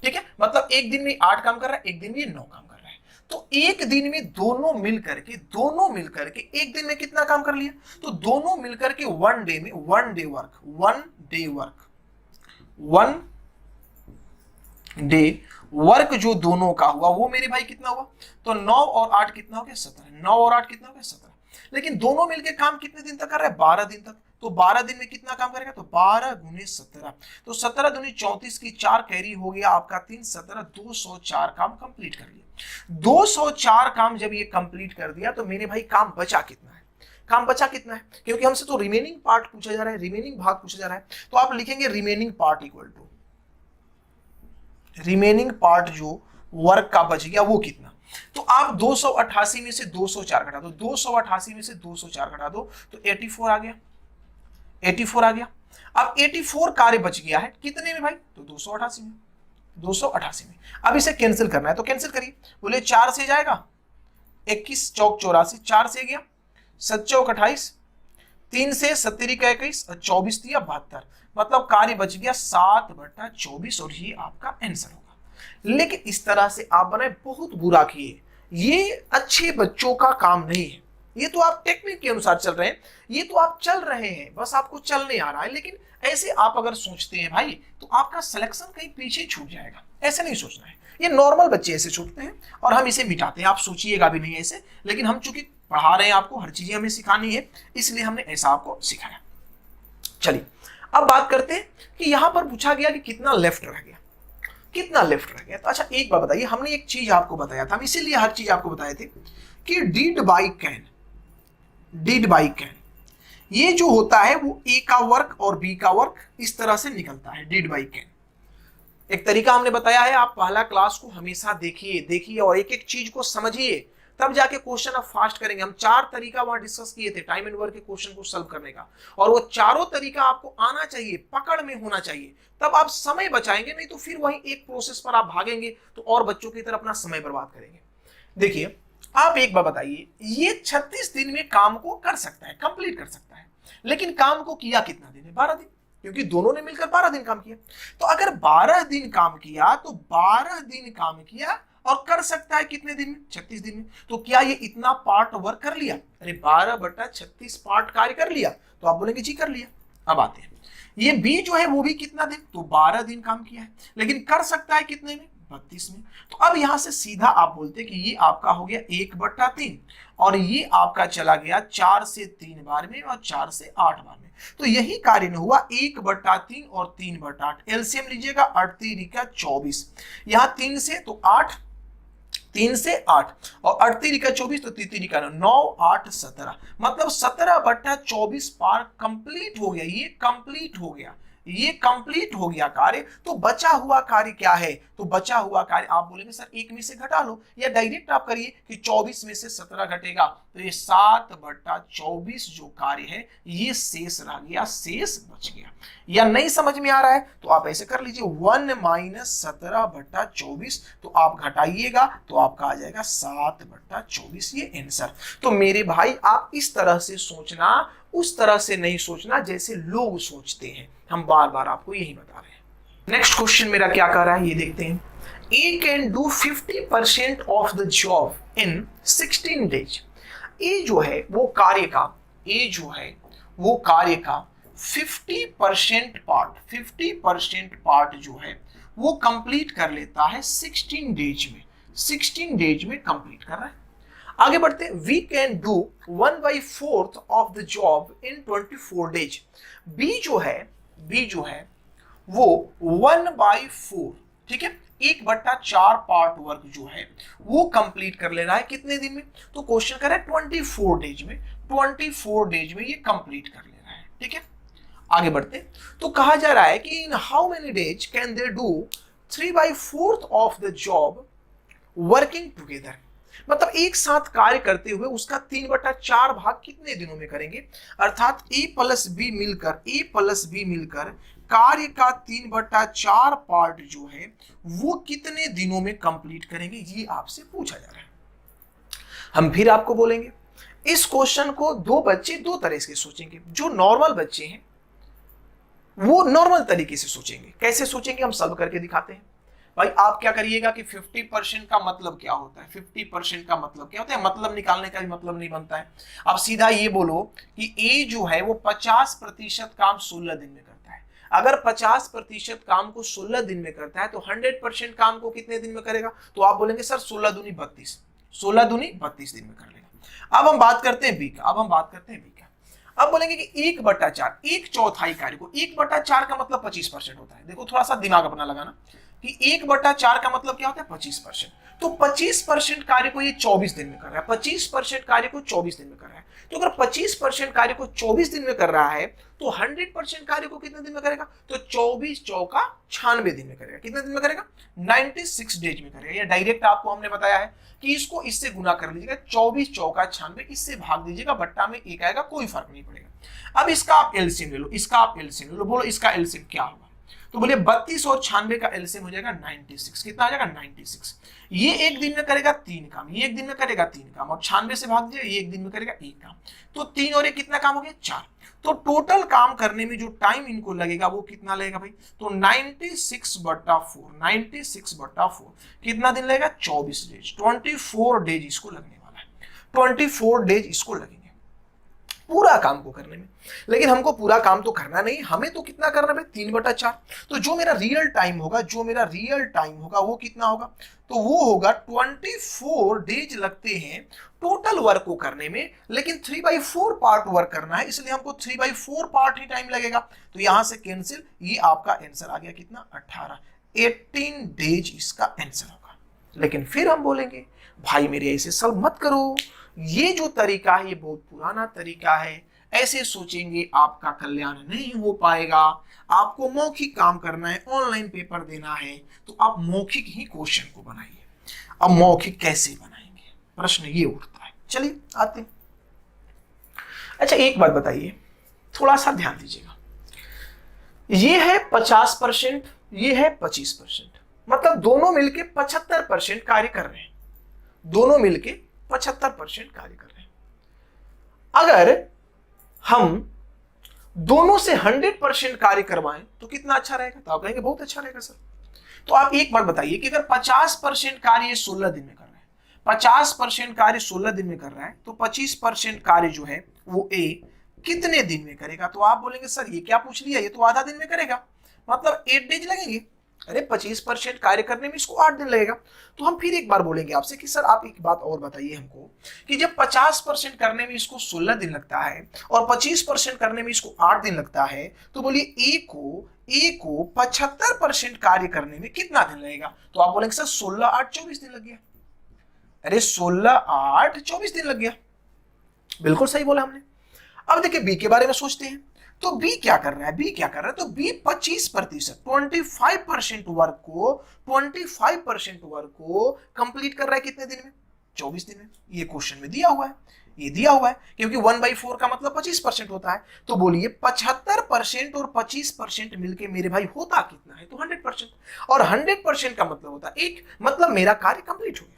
ठीक है, मतलब एक दिन में 8 काम कर रहा है, एक दिन में 9 काम कर रहा है। तो एक दिन में दोनों मिलकर के एक दिन में कितना काम कर लिया, तो दोनों मिलकर के वन डे में, वन डे वर्क जो दोनों का हुआ वो मेरे भाई कितना हुआ, तो 9 और 8 कितना हो गया, 17। 9 और 8 कितना हो गया, 17। लेकिन दोनों मिलकर काम कितने दिन तक कर रहा है, 12 दिन तक। तो 12 दिन में कितना काम करेगा, तो 12 गुने 17, तो 17 दूनी 34 की 4 कैरी हो गया आपका 3, 17, 204 काम कंप्लीट कर लिया। 204 काम जब ये कंप्लीट कर दिया तो मेरे भाई काम बचा कितना है, काम बचा कितना है, क्योंकि हमसे तो रिमेनिंग पार्ट पूछा जा रहा है, रिमेनिंग भाग पूछा जा रहा है। तो आप लिखेंगे remaining part equal to remaining part जो वर्क का बच गया वो कितना। तो आप 288 में से 204 घटा दो, 288 में से 204 घटा दो तो 84 आ गया, 84 आ गया। अब 84 कार्य बच गया है कितने में भाई, तो 288 में, 288 में। अब इसे कैंसिल करना है तो कैंसिल करिए। बोले 4 से जाएगा 21 चौक 84, 4 से गया 7 चौक 28, 3 से 70 का 21 और 24 दिया 72, मतलब कार्य बच गया 7/24 और ये आपका आंसर होगा। लेकिन इस तरह से आप बनाए बहुत बुरा किए, ये अच्छे बच्चों का काम नहीं है। ये तो आप टेक्निक के अनुसार चल रहे हैं, ये तो आप चल रहे हैं, बस आपको चल नहीं आ रहा है। लेकिन ऐसे आप अगर सोचते हैं भाई तो आपका सिलेक्शन कहीं पीछे छूट जाएगा। ऐसे नहीं सोचना है। ये नॉर्मल बच्चे ऐसे सोचते हैं और हम इसे मिटाते हैं। आप सोचिएगा भी नहीं ऐसे, लेकिन हम चूंकि पढ़ा रहे हैं, आपको हर चीजें हमें सिखानी है, इसलिए हमने ऐसा आपको सिखाया। चलिए अब बात करते हैं कि यहां पर पूछा गया कि कितना लेफ्ट रह गया, कितना लेफ्ट रह गया। तो अच्छा एक बात बताइए, हमने एक चीज आपको बताया था, हम इसीलिए हर चीज आपको बताए थे कि did by can, did by can ये जो होता है वो ए का वर्क और बी का वर्क इस तरह से निकलता है, डिड बाई कैन। एक तरीका हमने बताया है, आप पहला क्लास को हमेशा देखिए, देखिए और एक एक चीज को समझिए, तब जाके क्वेश्चन आप फास्ट करेंगे। हम 4 तरीका वहां डिस्कस किए थे टाइम एंड वर्क के क्वेश्चन को सॉल्व करने का, और वो चारों तरीका आपको आना चाहिए, पकड़ में होना चाहिए, तब आप समय बचाएंगे। नहीं तो फिर वही एक प्रोसेस पर आप भागेंगे तो और बच्चों की तरह अपना समय बर्बाद करेंगे। देखिए आप एक बार बताइए, ये 36 दिन में काम को कर सकता है, कंप्लीट कर सकता है, लेकिन काम को किया कितना दिन है? 12 दिन, क्योंकि दोनों ने मिलकर 12 दिन काम किया। तो अगर 12 दिन काम किया तो 12 दिन काम किया और कर सकता है कितने दिन में? 36 दिन में। तो क्या ये इतना पार्ट वर्क कर लिया? अरे 12/36 पार्ट कार्य कर लिया? तो आप बोलेंगे जी कर लिया। अब आते हैं, ये बी जो है वो भी कितना दिन? तो 12 दिन काम किया है, लेकिन कर सकता है कितने में? 32 में। तो अब यहां से सीधा आप बोलते कि ये आपका हो गया 1/3 और ये आपका चला गया 4 से 3 बार में और 4 से 8 बार में। तो यही कार्य में हुआ 1/3 और 3/8। एलसीएम लीजिएगा 8 3 24, यहां 3 से तो 8, 3 से 8 और 8 3 24 तो 3 3 9 8 17, मतलब 17/24 पार कंप्लीट हो गया। ये कंप्लीट हो गया, ये कंप्लीट हो गया कार्य। तो बचा हुआ कार्य क्या है? तो बचा हुआ कार्य आप बोलेंगे सर 1 में से घटा लो, या डायरेक्ट आप करिए कि 24 में से 17 घटेगा तो ये 7/24 जो कार्य है ये शेष रह गया, शेष बच गया। या नहीं समझ में आ रहा है तो आप ऐसे कर लीजिए 1 - 17/24, तो आप घटाइएगा तो आपका आ जाएगा 7/24, ये आंसर। तो मेरे भाई आप इस तरह से सोचना, उस तरह से नहीं सोचना जैसे लोग सोचते हैं। हम बार बार आपको यही बता रहे हैं। नेक्स्ट क्वेश्चन मेरा क्या कर रहा है ये देखते हैं। A can do 50% of the job in 16 days. A जो है वो कार्य का, ए जो है वो कार्य का 50% पार्ट, 50% पार्ट जो है वो कंप्लीट कर लेता है 16 डेज में, 16 डेज में कंप्लीट कर रहा है। आगे बढ़ते हैं, we can do 1/4 of the job in 24 days. B जो है वो 1/4, ठीक है, 1/4 पार्ट वर्क जो है वो कंप्लीट कर ले रहा है कितने दिन में? तो क्वेश्चन कर रहा है 24 डेज में, 24 डेज में ये कंप्लीट कर ले रहा है, ठीक है। आगे बढ़ते, तो कहा जा रहा है कि इन how many days can they do 3/4 of the job working together. मतलब एक साथ कार्य करते हुए उसका 3/4 भाग कितने दिनों में करेंगे? अर्थात ए प्लस बी मिलकर कार्य का 3/4 पार्ट जो है वो कितने दिनों में कंप्लीट करेंगे, ये आपसे पूछा जा रहा है। हम फिर आपको बोलेंगे, इस क्वेश्चन को दो बच्चे दो तरह से सोचेंगे। जो नॉर्मल बच्चे हैं वो नॉर्मल तरीके से सोचेंगे। कैसे सोचेंगे हम सॉल्व करके दिखाते हैं। भाई आप क्या करिएगा कि 50% का मतलब क्या होता है? 50% का मतलब क्या होता है? मतलब निकालने का भी मतलब नहीं बनता है। आप सीधा ये बोलो कि ए जो है वो 50% काम 16 दिन में करता है। अगर 50% काम को 16 दिन में करता है तो 100% काम को कितने दिन में करेगा? तो आप बोलेंगे सर 16 दूनी 32, 16 दूनी 32 दिन में कर लेगा। अब हम बात करते हैं बी का, अब बोलेंगे कि 1/4, 1/4 कार्य को, 1/4 का मतलब 25% होता है। देखो थोड़ा सा दिमाग अपना लगाना कि 1/4 का मतलब क्या होता है? 25%। तो 25% कार्य को ये 24 दिन में कर रहा है, 25% कार्य को 24 दिन में कर रहा है। तो अगर 25% कार्य को 24 दिन में कर रहा है तो 100% कार्य को कितने दिन में करेगा? तो 24 चौका 96 दिन में करेगा। कितने दिन में करेगा? 96 डेज में करेगा। या डायरेक्ट आपको हमने बताया है कि इसको इससे गुना कर लीजिएगा, 24 चौका 96, इससे भाग दीजिएगा, बट्टा में 1 आएगा, कोई फर्क नहीं पड़ेगा। अब इसका आप एलसीएम ले लो, बोलो इसका एलसीएम क्या होगा? तो बोलिए 32 और 96 का एलसीएम हो जाएगा 96। कितना आ जाएगा 96। ये एक दिन में करेगा 3 काम, ये एक दिन में करेगा 3 काम, और 96 से भाग दिया, ये एक दिन में करेगा 1 काम। तो 3 और 1 कितना काम हो गया 4। तो टोटल काम करने में जो टाइम इनको लगेगा वो कितना लगेगा भाई, तो 96/4, 96/4 कितना दिन लगेगा 24 डेज, 24 डेज इसको लगने वाला है, 24 डेज इसको लगेंगे पूरा काम को करने में। लेकिन हमको पूरा काम तो करना नहीं, हमें तो कितना करना है 3/4। तो जो मेरा रियल टाइम होगा, जो मेरा रियल टाइम होगा वो कितना होगा, तो वो होगा 24 डेज लगते हैं टोटल वर्क को करने में, लेकिन 3/4 पार्ट वर्क करना है, इसलिए हमको 3/4 पार्ट ही टाइम लगेगा। तो यहां से कैंसिल, ये आपका आंसर आ गया कितना 18 डेज इसका आंसर होगा। लेकिन फिर हम बोलेंगे भाई मेरे ऐसे सॉल्व मत करो, ये जो तरीका है ये बहुत पुराना तरीका है, ऐसे सोचेंगे आपका कल्याण नहीं हो पाएगा। आपको मौखिक काम करना है, ऑनलाइन पेपर देना है, तो आप मौखिक ही क्वेश्चन को बनाइए। अब मौखिक कैसे बनाएंगे, प्रश्न ये उठता है। चलिए आते हैं। अच्छा एक बात बताइए, थोड़ा सा ध्यान दीजिएगा, ये है 50%, ये है 25%, मतलब दोनों मिलके 75% कार्य कर रहे हैं, दोनों मिलके 75% कार्य कर रहे हैं। अगर हम दोनों से 100% कार्य करवाएं तो कितना अच्छा रहेगा, तो आप कहेंगे बहुत अच्छा रहेगा सर। तो आप एक बार बताइए कि अगर 50% कार्य 16 दिन में कर रहे हैं, 50% कार्य 16 दिन में कर रहा है, तो 25% कार्य जो है वो ए कितने दिन में करेगा। तो आप बोलेंगे सर ये क्या पूछ लिया, ये तो आधा दिन में करेगा, मतलब 8 डेज लगेंगे। अरे 25% कार्य करने में इसको 8 दिन लगेगा। तो हम फिर एक बार बोलेंगे आपसे कि सर आप एक बात और बताइए हमको कि जब 50% करने में इसको 16 दिन लगता है और 25% करने में इसको 8 दिन लगता है, तो बोलिए ए को 75% कार्य करने में कितना दिन लगेगा। तो आप बोलेंगे सर 16 8 24 दिन लग गया। अरे 16 8 24 दिन लग गया, बिल्कुल सही बोला हमने। अब देखिए बी के बारे में सोचते हैं, तो बी क्या कर रहा है, बी क्या कर रहा है, तो बी 25% 25% वर्क को कंप्लीट कर रहा है कितने दिन में, 24 दिन में। ये क्वेश्चन में दिया हुआ है, ये दिया हुआ है, क्योंकि 1/4 का मतलब 25% होता है। तो बोलिए 75% और 25% मिलके मेरे भाई होता कितना है, तो 100%। और 100% का मतलब होता है 1, मतलब मेरा कार्य कंप्लीट हो गया।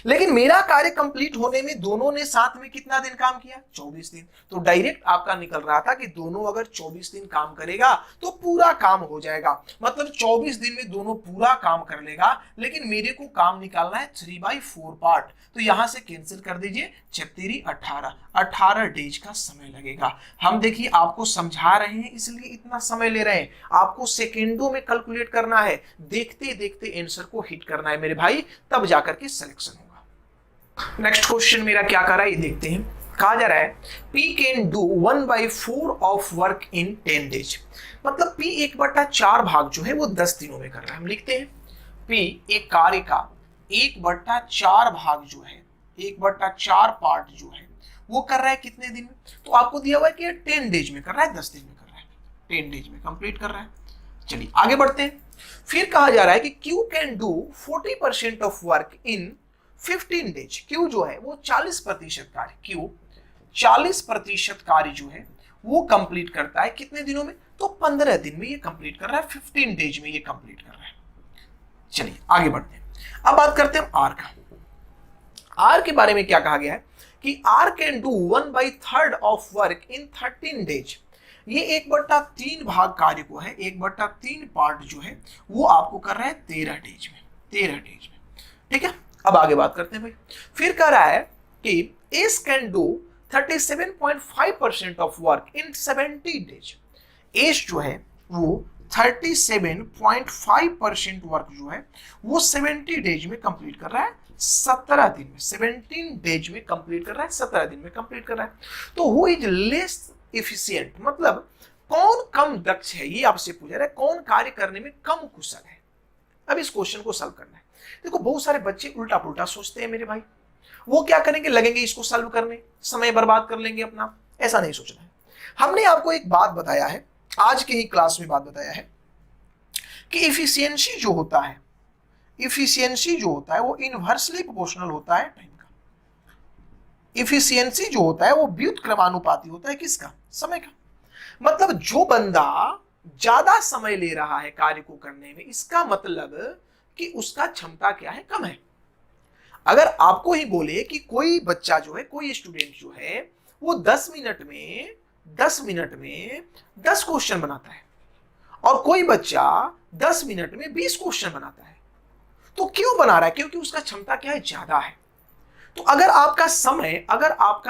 लेकिन मेरा कार्य कंप्लीट होने में दोनों ने साथ में कितना दिन काम किया, 24 दिन। तो डायरेक्ट आपका निकल रहा था कि दोनों अगर 24 दिन काम करेगा तो पूरा काम हो जाएगा, मतलब 24 दिन में दोनों पूरा काम कर लेगा। लेकिन मेरे को काम निकालना है 3/4 पार्ट, तो यहां से कैंसिल कर दीजिए, 18 डेज का समय लगेगा। हम देखिए आपको समझा रहे हैं इसलिए इतना समय ले रहे हैं, आपको सेकेंडों में कैलकुलेट करना है, देखते देखते आंसर को हिट करना है मेरे भाई, तब जाकर के सिलेक्शन होगा। नेक्स्ट क्वेश्चन मेरा क्या कर रहा है ये देखते हैं। कहा जा रहा है P can do 1/4 of work in 10 days, मतलब P 1/4 भाग जो है वो 10 दिनों में कर रहा है। हम लिखते हैं P एक कार्य का 1/4 भाग जो है, 1/4 पार्ट जो है वो कर रहा है कितने दिन में, तो आपको दिया हुआ है कि 10 डेज में कर रहा है, 10 दिन में कर रहा है, 10 डेज में कंप्लीट कर रहा है। चलिए आगे बढ़ते हैं। फिर कहा जा रहा है कि Q can do 40% of work in 15 days. Q जो है वो 40% कार्य, Q 40% कार्य जो है वो कंप्लीट करता है कितने दिनों में, तो 15 दिन में ये कंप्लीट कर रहा है, 15 डेज में ये कंप्लीट कर रहा है। चलिए आगे बढ़ते हैं। अब बात करते हैं आर का। आर के बारे में क्या कहा गया है कि R can do 1/3 of work in 13 days. ये 1/3 भाग कार्य को है, 1/3 पार्ट जो है वो आपको कर रहा है 13 डेज में, 13 डेज में। ठीक है, अब आगे बात करते हैं भाई। फिर कह रहा है कि S can do 37.5% of work in 70 days. S जो है वो 37.5% वर्क जो है वो 70 डेज में कंप्लीट कर रहा है, 17 दिन में, 17 डेज में कंप्लीट कर रहा है, 17 दिन में कंप्लीट कर रहा है। तो हु इज लेस एफिशिएंट, मतलब कौन कम दक्ष है, ये आपसे पूछा रहा है, कौन कार्य करने में कम कुशल है। अब इस क्वेश्चन को सॉल्व करना है। देखो बहुत सारे बच्चे उल्टा पुल्टा सोचते हैं मेरे भाई, वो क्या करेंगे, लगेंगे इसको सॉल्व करने, समय बर्बाद कर लेंगे अपना, ऐसा नहीं सोचना है। हमने आपको एक बात बताया है, आज के ही क्लास में बात बताया है कि इफिशियंसी जो होता है, इफिशियंसी जो होता है वो इनवर्सली प्रोपोर्शनल होता है टाइम का। इफिशियंसी जो होता है वो व्युत्क्रमानुपाती होता है किसका, समय का। मतलब जो बंदा ज्यादा समय ले रहा है कार्य को करने में, इसका मतलब कि उसका क्षमता क्या है, कम है। अगर आपको ही बोले कि कोई बच्चा जो है, कोई स्टूडेंट जो है, वो 10 मिनट में 10 क्वेश्चन बनाता है और कोई बच्चा 10 मिनट में 20 क्वेश्चन बनाता है, तो क्यों बना रहा है? क्योंकि उसका क्षमता क्या है, ज्यादा है। तो अगर आपका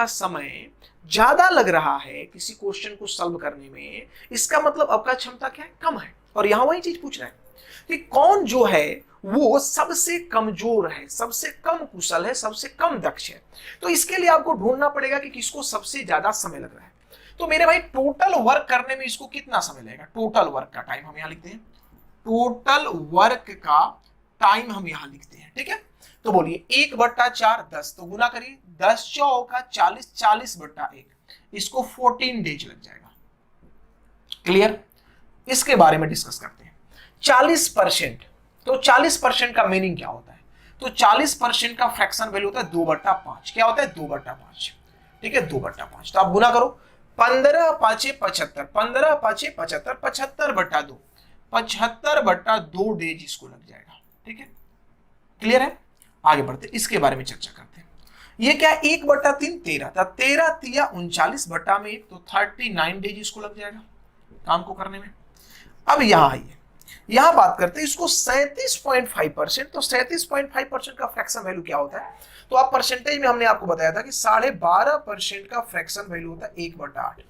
समय ज्यादा लग रहा है किसी क्वेश्चन को सॉल्व करने में, इसका मतलब आपका क्षमता क्या है, कम है। और यहां वही चीज पूछ रहा है कि कौन जो है वो सबसे कमजोर है, सबसे कम कुशल है, सबसे कम दक्ष है। तो इसके लिए आपको ढूंढना पड़ेगा कि किसको सबसे ज्यादा समय लग रहा है। तो मेरे भाई टोटल वर्क करने में इसको कितना समय लगेगा, टोटल वर्क का टाइम हम यहां लिखते हैं, टोटल वर्क का टाइम हम यहां लिखते हैं, ठीक है। तो बोलिए 1/4 10, तो गुना करिए, 10 चौका 40, 40/1, इसको 14 डेज लग जाएगा। क्लियर? इसके बारे में डिस्कस करते हैं। 40%, तो 40% का मीनिंग क्या होता है? तो 40% का फ्रैक्शन वैल्यू होता है 2/5। क्या होता है, 2/5, ठीक है, 2/5। तो आप गुना करो, 15 5 75, 15 5 75, 75/2, 75/2 डेज इसको लग जाएगा, ठीक है। क्लियर है? आगे बढ़ते इसके बारे में चर्चा करते हैं। ये क्या है, 1/3 13 था, 13 तिया 39 बटा में 1, तो 39 डेज इसको लग जाएगा काम को करने में। अब यहां आइए, यहां बात करते हैं इसको 37.5%। तो 37.5% का फ्रैक्शन वैल्यू क्या होता है? तो आप परसेंटेज में हमने आपको बताया था कि 12.5% का फ्रैक्शन वैल्यू होता है 1/8।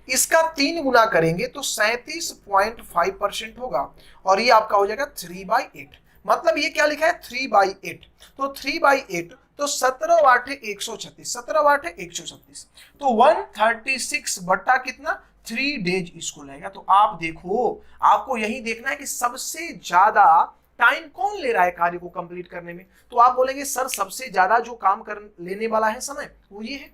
इसका 3 गुना करेंगे तो 37.5% होगा और ये आपका हो जाएगा 3/8। मतलब ये क्या लिखा है, 3/8। तो 3/8 तो 17/8 136, 17/8 136, तो 136 बटा कितना, 3 डेज इसको लगेगा। तो आप देखो, आपको यही देखना है कि सबसे ज्यादा टाइम कौन ले रहा है कार्य को कंप्लीट करने में। तो आप बोलेंगे सर सबसे ज्यादा जो काम कर लेने वाला है समय, वो ये है,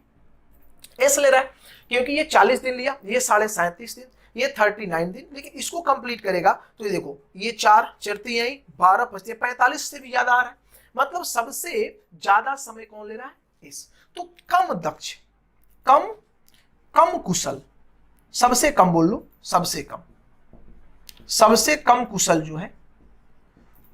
एस ले रहा है, क्योंकि ये 40 दिन लिया, ये 37.5 दिन, ये 39 दिन, लेकिन इसको कंप्लीट करेगा तो ये देखो, ये 4 चरती यही 12 25 45 से भी ज्यादा आ रहा है। मतलब सबसे ज्यादा समय कौन ले रहा है, एस। तो कम दक्ष, कम कुशल, सबसे कम बोल लो, सबसे कम कुशल जो है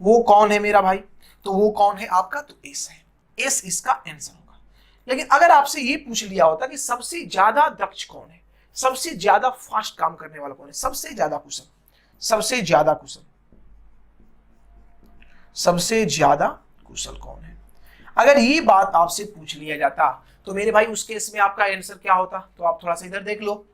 वो कौन है मेरा भाई? तो वो कौन है आपका, तो एस है। एस इसका आंसर होगा। लेकिन अगर आपसे ये पूछ लिया होता कि सबसे ज्यादा दक्ष कौन है, सबसे ज्यादा फास्ट काम करने वाला कौन है, सबसे ज्यादा कुशल, सबसे ज्यादा कुशल कौन है, अगर ये बात आपसे पूछ लिया जाता तो मेरे भाई उस केस में आपका आंसर क्या होता? तो आप थोड़ा सा इधर देख लो,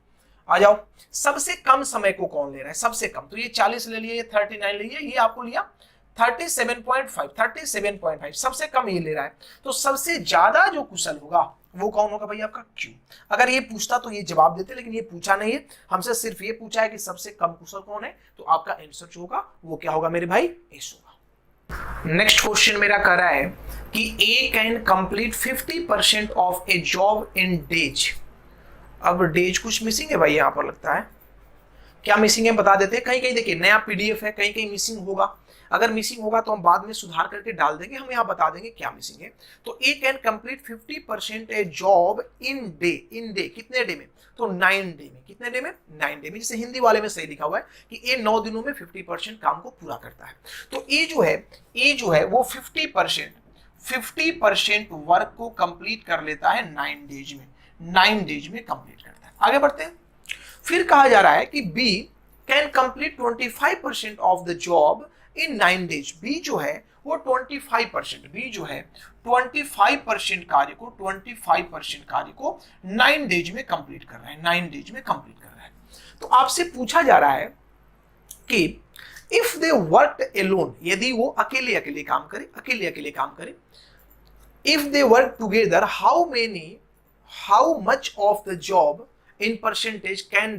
आ जाओ। सबसे कम समय को कौन ले रहा है, सबसे कम, तो ये 40 ले लिया, ये 39 ले लिया, ये आपको लिया 37.5, सबसे कम ये ले रहा है। तो सबसे ज्यादा जो कुशल होगा वो कौन होगा भाई, आपका क्यू। अगर ये पूछता तो ये जवाब देते, लेकिन ये पूछा नहीं है, हमसे सिर्फ ये पूछा है कि सबसे कम कुशल कौन है, तो आपका आंसर जो होगा वो क्या होगा मेरे भाई, एस होगा। नेक्स्ट क्वेश्चन मेरा कह रहा है कि A can complete 50% of a job in days. अब डेज कुछ मिसिंग है भाई, यहां पर लगता है, क्या मिसिंग है बता देते हैं। कहीं कहीं देखिए नया पीडीएफ है, कहीं कहीं मिसिंग होगा, अगर मिसिंग होगा तो हम बाद में सुधार करके डाल देंगे, हम यहाँ बता देंगे क्या मिसिंग है। तो A can complete 50% a job in day, in day कितने डे में, तो 9 डे में, कितने डे में, 9 डे में। जैसे हिंदी वाले में सही लिखा हुआ है कि ए 9 दिनों में 50% काम को पूरा करता है। तो ए जो है वो 50% वर्क को कंप्लीट कर लेता है 9 डेज में, 9 डेज में कंप्लीट करता है। आगे बढ़ते हैं, फिर कहा जा रहा है कि B can complete 25% of the job in 9 days. B जो है वो 25% कार्य को 9 डेज में कंप्लीट कर रहा है, 9 डेज में कंप्लीट कर रहा है। तो आपसे पूछा जा रहा है कि इफ दे वर्क एलोन, यदि वो अकेले काम करे, if they work together how much of the job in percentage can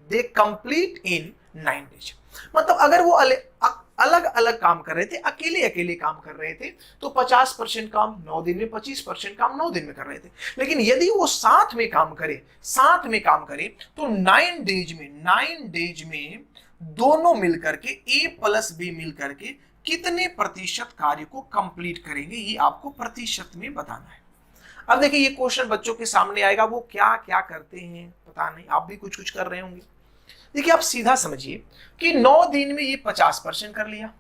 they complete in 9 days. मतलब अगर वो अलग अलग काम कर रहे थे, अकेले काम कर रहे थे, तो 50% काम 9 दिन में, 25% काम 9 दिन में कर रहे थे। लेकिन यदि वो साथ में काम करे तो 9 डेज में दोनों मिलकर के ए प्लस बी मिलकर के कितने प्रतिशत कार्य को कंप्लीट करेंगे, ये आपको प्रतिशत में बताना है। अब देखिए ये क्वेश्चन बच्चों के सामने आएगा, वो क्या क्या करते हैं पता नहीं, आप भी कुछ कर रहे होंगे। देखिए आप सीधा समझिए कि 9 दिन में ये 50% कर लिया,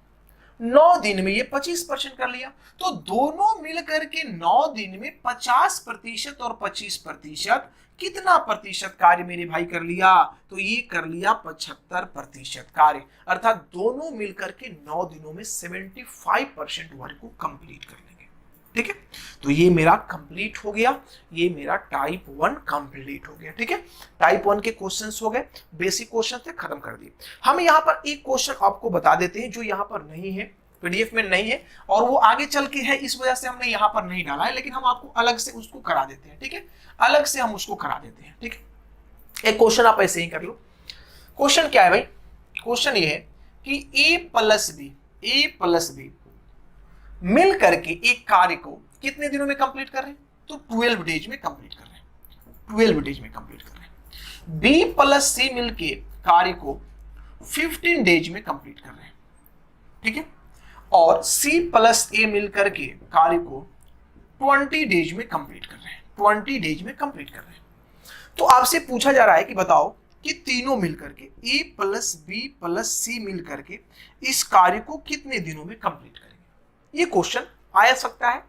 9 दिन में ये 25% कर लिया, तो दोनों मिलकर के 9 दिन में 50% और 25%, कितना प्रतिशत कार्य मेरे भाई कर लिया? तो ये कर लिया 75% कार्य, अर्थात दोनों मिलकर के 9 दिनों में 75% वर्क को कंप्लीट कर लेंगे। ठीक है, तो ये मेरा कंप्लीट हो गया, ये मेरा टाइप 1 कंप्लीट हो गया। ठीक है, टाइप 1 के क्वेश्चंस हो गए, बेसिक क्वेश्चन थे, खत्म कर दिए। हम यहाँ पर एक क्वेश्चन आपको बता देते हैं जो यहाँ पर नहीं है, पीडीएफ में नहीं है, और वो आगे चल के है, इस वजह से हमने यहाँ पर नहीं डाला है, लेकिन हम आपको अलग से उसको करा देते हैं। ठीक है, अलग से हम उसको करा देते हैं। ठीक है, एक क्वेश्चन आप ऐसे ही कर लो। क्वेश्चन क्या है भाई? क्वेश्चन ये है कि ए प्लस बी मिल करके एक कार्य को कितने दिनों में कंप्लीट कर रहे हैं? तो 12 डेज में कंप्लीट कर रहे हैं, 12 डेज में कंप्लीट कर रहे हैं। बी प्लस सी मिलके कार्य को 15 डेज में कंप्लीट कर रहे हैं। ठीक है, और सी प्लस ए मिलकर के कार्य को 20 डेज में कंप्लीट कर रहे हैं, 20 डेज में कंप्लीट कर रहे हैं। तो आपसे पूछा जा रहा है कि बताओ कि तीनों मिलकर के ए प्लस बी प्लस सी मिलकर के इस कार्य को कितने दिनों में कंप्लीट करेंगे? ये क्वेश्चन आ सकता है।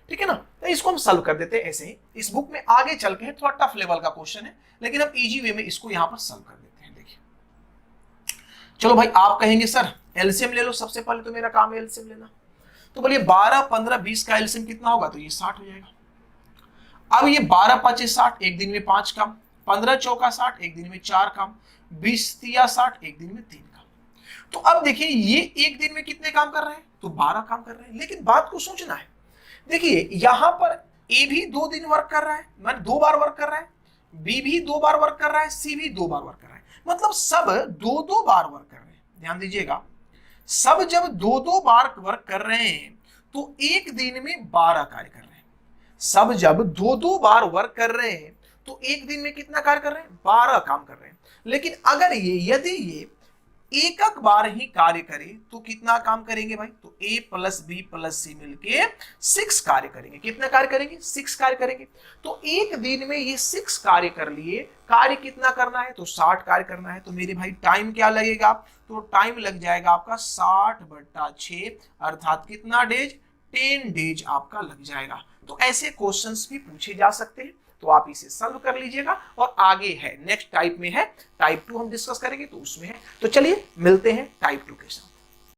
ठीक है ना, तो इसको हम सॉल्व कर देते हैं ऐसे ही। इस बुक में आगे चल के थोड़ा टफ लेवल का क्वेश्चन है, लेकिन हम इजी वे में इसको यहां पर सॉल्व कर देते हैं। देखिए, चलो भाई, आप कहेंगे सर एलसीएम ले लो, सबसे पहले तो मेरा काम है एलसीएम लेना। तो बोलिए 12, 15, 20 का एलसीएम कितना होगा? तो ये 60 हो जाएगा। अब ये 12 5 60, एक दिन में 5 काम, 15 चौका 60, एक दिन में 4 काम, 20 तिया 60, एक दिन में 3 काम। तो अब देखिए ये एक दिन में कितने काम कर रहे हैं? तो 12 काम कर रहे हैं। लेकिन बात को सोचना है, देखिए यहां पर ए भी 2 दिन वर्क कर रहा है, मतलब 2 बार वर्क कर रहा है, बी भी 2 बार वर्क कर रहा है, सी भी 2 बार वर्क कर रहा है, मतलब सब 2-2 बार वर्क कर रहे हैं। ध्यान दीजिएगा, सब जब 2-2 बार वर्क कर रहे हैं तो एक दिन में 12 कार्य कर रहे हैं। सब जब 2-2 बार वर्क कर रहे हैं तो एक दिन में कितना कार्य कर रहे हैं? 12 काम कर रहे हैं। लेकिन अगर यदि ये एक बार ही कार्य करे तो कितना काम करेंगे भाई? तो ए प्लस बी प्लस सी मिलके 6 कार्य करेंगे। कितना कार्य करेंगे? 6 कार्य करेंगे। तो एक दिन में ये 6 कार्य कर लिए। कार्य कितना करना है? तो 60 कार्य करना है। तो मेरे भाई टाइम क्या लगेगा? तो टाइम लग जाएगा आपका 60/6, अर्थात कितना डेज? 10 डेज आपका लग जाएगा। तो ऐसे क्वेश्चंस भी पूछे जा सकते हैं, तो आप इसे सॉल्व कर लीजिएगा। और आगे है, नेक्स्ट टाइप में है, टाइप 2 हम डिस्कस करेंगे, तो उसमें है। तो चलिए मिलते हैं टाइप 2 के साथ।